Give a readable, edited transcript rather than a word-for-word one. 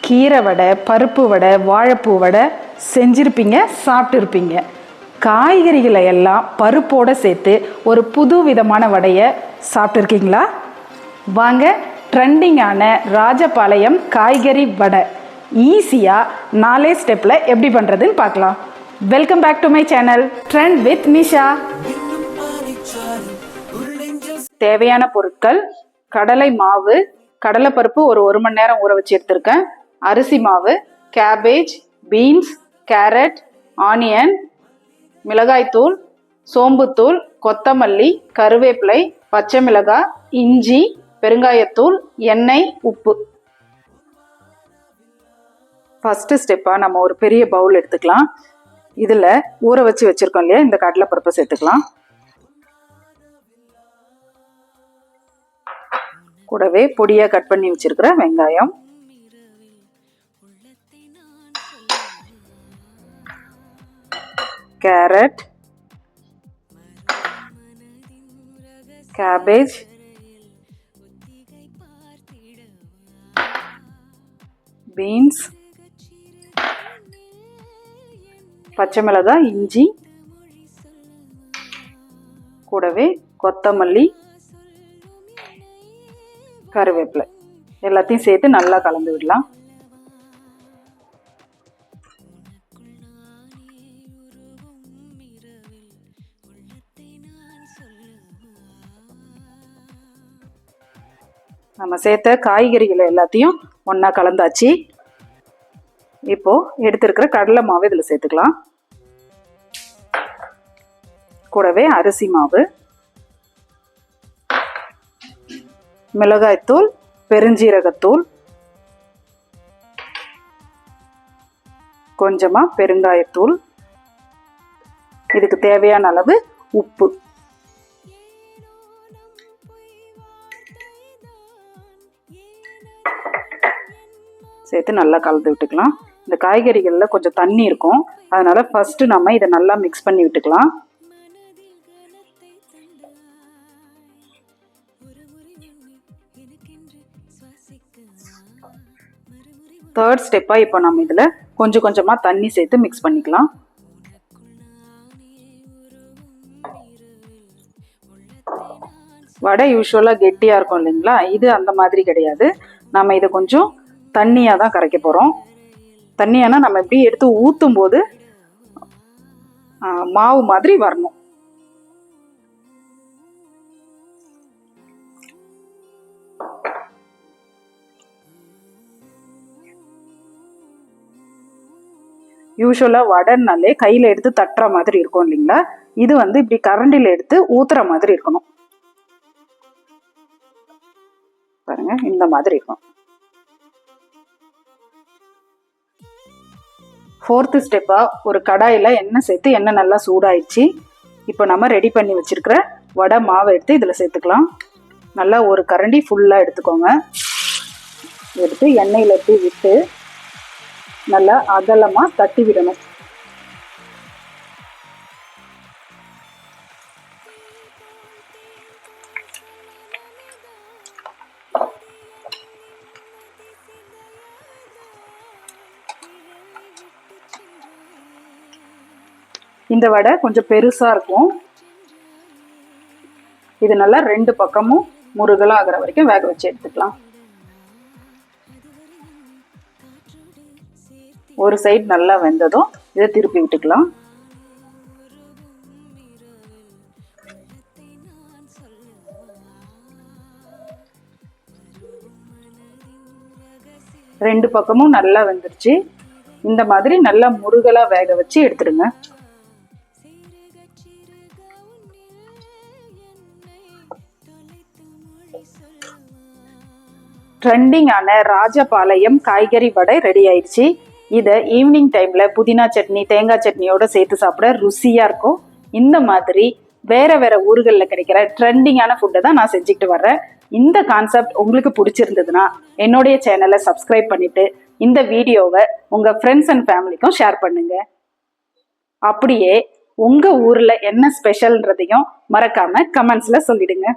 கீரை வடை, பருப்பு வடை, வாழைப்பூ வடை செஞ்சுருப்பீங்க, சாப்பிட்டுருப்பீங்க. காய்கறிகளை எல்லாம் பருப்போடு சேர்த்து ஒரு புது விதமான வடையை சாப்பிட்ருக்கீங்களா? வாங்க, ட்ரெண்டிங்கான ராஜபாளையம் காய்கறி வடை ஈஸியாக 4 ஸ்டெப்பில் எப்படி பண்ணுறதுன்னு பார்க்கலாம். Welcome back to my channel trend with Nisha. தேவையான பொருட்கள்: கடலை மாவு, கடலைப்பருப்பு ஒரு 1 மணி நேரம் ஊற வச்சு எடுத்திருக்கேன், அரிசி மாவு, கேபேஜ், பீன்ஸ், கேரட், ஆனியன், மிளகாய்த்தூள், சோம்புத்தூள், கொத்தமல்லி, கருவேப்பிலை, பச்சை மிளகாய், இஞ்சி, பெருங்காயத்தூள், எண்ணெய், உப்பு. ஃபர்ஸ்ட் ஸ்டெப்பாக நம்ம ஒரு பெரிய பவுல் எடுத்துக்கலாம். இதில் ஊற வச்சு வச்சுருக்கோம் இல்லையா, இந்த கடலைப்பருப்பை சேர்த்துக்கலாம். கூடவே பொடியாக கட் பண்ணி வச்சிருக்கிற வெங்காயம், கேரட், கேபேஜ், பீன்ஸ், பச்சை மிளகாய், இஞ்சி, கூடவே கொத்தமல்லி, கருவேப்பிலை எல்லாத்தையும் சேர்த்து நல்லா கலந்து விடலாம். நம்ம சேர்த்த காய்கறிகளை எல்லாத்தையும் ஒன்றா கலந்தாச்சு. இப்போ எடுத்துருக்கிற கடலை மாவு இதில் சேர்த்துக்கலாம். கூடவே அரிசி மாவு, மிளகாய்த்தூள், பெருஞ்சீரகத்தூள், கொஞ்சமா பெருங்காயத்தூள், இதுக்கு தேவையான அளவு உப்பு சேர்த்து நல்லா கலந்து விட்டுக்கலாம். இந்த காய்கறிகளில் கொஞ்சம் தண்ணி இருக்கும், அதனால ஃபர்ஸ்ட் நம்ம இதை நல்லா மிக்ஸ் பண்ணி விட்டுக்கலாம். தேர்ட் ஸ்டெப்பாக இப்போ நம்ம இதில் கொஞ்சம் கொஞ்சமாக தண்ணி சேர்த்து மிக்ஸ் பண்ணிக்கலாம். வடை யூஸ்வலாக கெட்டியாக இருக்கும் இல்லைங்களா, இது அந்த மாதிரி கிடையாது. நம்ம இதை கொஞ்சம் தண்ணியாக தான் கரைக்க போகிறோம். தண்ணியானா நம்ம எப்படி எடுத்து ஊற்றும் போது மாவு மாதிரி வரணும். யூஸ்வலாக வடைனாலே கையில் எடுத்து தட்டுற மாதிரி இருக்கும் இல்லைங்களா, இது இப்படி கரண்டியில் எடுத்து ஊத்துற மாதிரி இருக்கணும். பாருங்க, இந்த மாதிரி இருக்கும். ஃபோர்த்து ஸ்டெப்பாக ஒரு கடாயில் எண்ணெய் சேர்த்து, எண்ணெய் நல்லா சூடாயிடுச்சு. இப்போ நம்ம ரெடி பண்ணி வச்சுருக்கிற வடை மாவை எடுத்து இதில் சேர்த்துக்கலாம். நல்லா ஒரு கரண்டி ஃபுல்லாக எடுத்துக்கோங்க. எடுத்து எண்ணெயில் எடுத்து விட்டு நல்லா அகலமாக தட்டி விடணும். இந்த வடை கொஞ்சம் பெருசாக இருக்கும். இது நல்லா 2 பக்கமும் முருகலாக ஆகிற வரைக்கும் வேக வச்சு எடுத்துக்கலாம். ஒரு சைடு நல்லா வெந்ததும் இதை திருப்பி விட்டுக்கலாம். ரெண்டு பக்கமும் நல்லா வெந்துருச்சு. இந்த மாதிரி நல்லா முருகலாக வேக வச்சு எடுத்துடுங்க. ட்ரெண்டிங்கான ராஜபாளையம் காய்கறி வடை ரெடி ஆயிடுச்சு. இதை ஈவினிங் டைமில் புதினா சட்னி, தேங்காய் சட்னியோடு சேர்த்து சாப்பிட ருசியாக இருக்கும். இந்த மாதிரி வேற வேற ஊர்களில் கிடைக்கிற ட்ரெண்டிங்கான ஃபுட்டை தான் நான் செஞ்சுக்கிட்டு வர்றேன். இந்த கான்செப்ட் உங்களுக்கு பிடிச்சிருந்ததுன்னா என்னுடைய சேனலை சப்ஸ்கிரைப் பண்ணிவிட்டு இந்த வீடியோவை உங்கள் ஃப்ரெண்ட்ஸ் அண்ட் ஃபேமிலிக்கும் ஷேர் பண்ணுங்க. அப்படியே உங்கள் ஊரில் என்ன ஸ்பெஷல்ன்றதையும் மறக்காமல் கமெண்ட்ஸில் சொல்லிடுங்க.